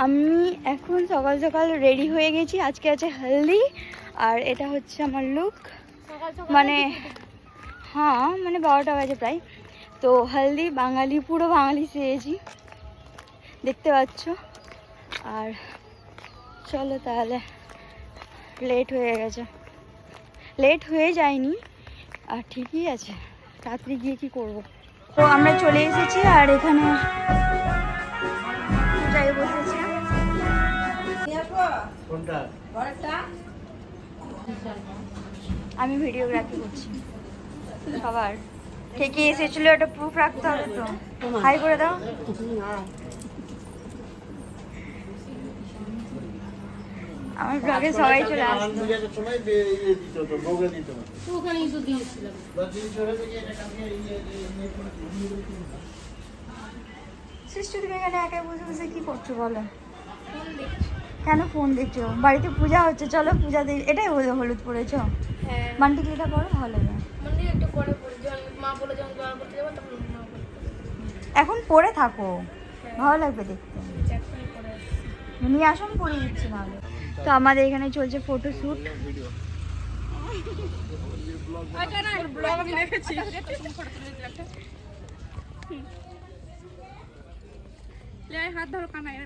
আমি এখন সকাল সকাল রেডি হয়ে গেছি। আজকে আছে হলদি, আর এটা হচ্ছে আমার লুক। মানে হ্যাঁ, মানে 12টা বাজে প্রায়। তো হলদি বাঙালি, পুরো বাঙালি সেজেছি, দেখতে পাচ্ছ। আর চলো তাহলে, লেট হয়ে গেছে। লেট হয়ে যায়নি, আর ঠিকই আছে, রাত্রি গিয়ে কি করব। তো আমরা চলে এসেছি, আর এখানে পূজায় বসেছি। আমি ভিডিওগ্রাফি করছি সবার। কে কে এসেছিল ওটা প্রুফ রাখতে হবে তো। হাই করে দাও। আমার ব্লগে সবাই চলে আসতো। সৃষ্টি, তুমি এখানে একাই বসে বসে কি করছো বলো? কেন ফোন দেখছো? বাড়িতে পূজা হচ্ছে, চলো পূজা দিই। এটাই হলুদ পরেছো? মান্টিগুলিটা পরো, ভালো হবে। এখন পরে থাকো, ভালো লাগবে দেখতে। নিয়ে আসুন, পরিয়ে দিচ্ছি নাহলে। তো আমাদের এখানে চলছে ফটোশ্যুট। হাত ধরো কানায়।